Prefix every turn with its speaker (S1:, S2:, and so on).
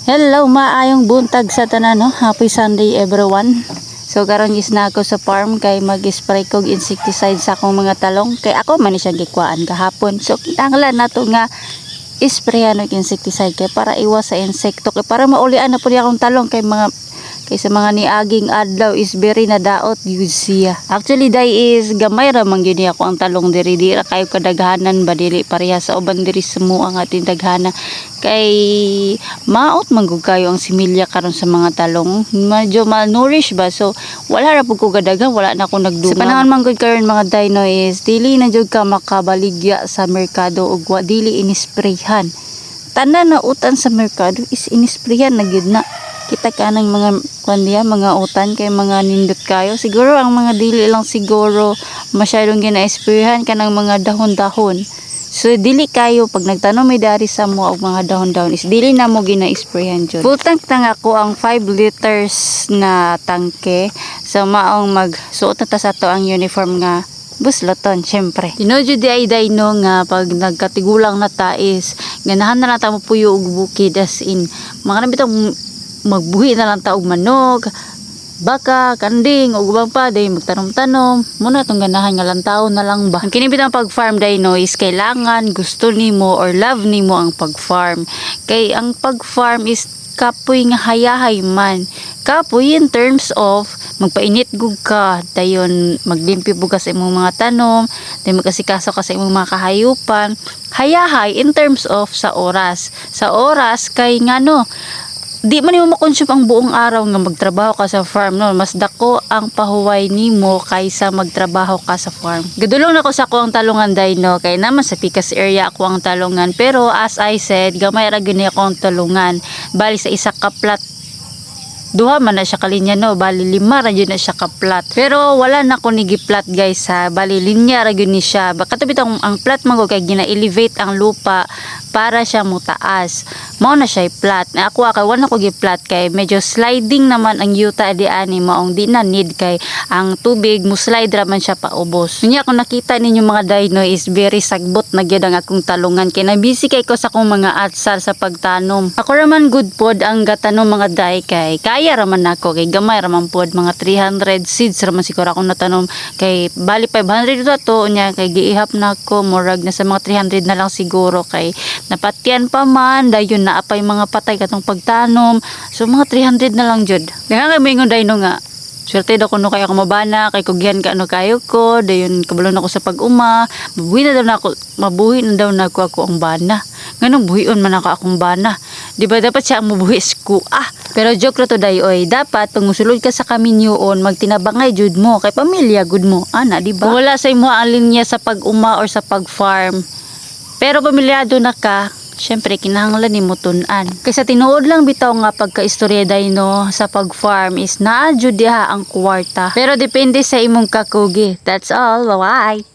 S1: Hello, maayong buntag sa tanan, no? Happy Sunday everyone. So karon is na ako sa farm kay mag-spray kog insecticide sa akong mga talong kay ako man siyang gikwaan kahapon. So kinahanglan nato nga isprayan og insecticide kay para iwas sa insekto kay para maulian na pud akong talong kay sa mga niaging adlaw is very nadaot yun siya. Actually day is gamay ra man gyud ako ang talong diri ra kayo kadaghanan ba dili pareha sa uban diri sumo ang ating daghana kay maot man gud kayo ang similya karon sa mga talong medyo malnourished ba so wala ra pud ko kadaghan wala na ako nagdungag. Sa panahon man gud karon mga dino is dili na jud ka makabaligya sa merkado ug dili inisprayhan. Tanan na utan sa merkado is inisprayhan na gyud na. Kita ka ng mga utan kay mga nindot kayo. Siguro ang mga dili lang siguro masyadong gina-sprayhan ka ng mga dahon-dahon. So dili kayo pag nagtanom may dari sa mo og mga dahon-dahon is dili na mo gina-sprayhan jud. Full tank tang ako ang 5 liters na tangke. So maong magsuot na ta sa to ang uniform nga busloton, syempre. Dinodyo di ay dino nga pag nagkatigulang na ta is ganahan na ta mo puyo og bukid as in mga nabitong magbuhi na lang ta og manok, baka, kanding, o ubang pa, day magtanom-tanom, muna itong ganahan nga lang tao na lang ba. Ang kinibit ang pag-farm day no is kailangan gusto nimo or love nimo ang pag-farm. Kay ang pag-farm is kapoy nga hayahay man. Kapoy in terms of magpainit gug ka, dayon maglimpi bugas sa imong mga tanom, dayon magkasikaso ka sa imong mga kahayupan. Hayahay in terms of sa oras. Sa oras kay ngano di man nimo makonsume ang buong araw nga magtrabaho ka sa farm no mas dako ang pahuway nimo kaysa magtrabaho ka sa farm. Gadulong nako sa ako ang talungan dino kay naman sa Picas area ako ang talungan pero as I said gamay ra gyud ako ang talungan bali sa isa ka plat duha man na siya kalinya no bali 5 ra gyud na siya ka plat pero wala na ko ni giplat guys ha bali linya ra gyud ni siya baka bitong ang plat man kay gina-elevate ang lupa para siya mutaas mao na siya plat na ako kay wala ko giplat kay medyo sliding naman ang yuta di ani maong di na need kay ang tubig mo slide ra man siya paubos unya kung nakita ninyo mga dino is very sagbot na gyud ang akong talungan kay na busy kay ko sa akong mga atsal sa pagtanom ako raman good pod ang gatanom mga day kay kaya raman nako kay gamay raman pod mga 300 seeds raman siguro akong natanom kay bali 500 ito to unya kay giihap nako murag na sa mga 300 na lang siguro kay napatyan pa man dayon na apay mga patay katong pagtanom so mga 300 na lang jud nga kay mingon dayno nga swerte daw kuno kay ako mabana kay kugyan ka ano kayo ko dayon kabalon ako sa pag-uma mabuhi na daw nako ako ang bana nganong buhion man ako akong bana di ba dapat siya ang mabuhis ko pero joke ra to dayoy dapat pag musulod ka sa kaminyoon magtinabangay jud mo kay pamilya gud mo ana di ba wala sa imo ang linya sa pag-uma or sa pag-farm pero pamilyado na ka syempre kinahanglan nimo tun-an kaysa tinuod lang bitaw nga pagkaistorya dayno sa pag-farm is naa jud diha ang kwarta pero depende sa imong kakugi. That's all, bye.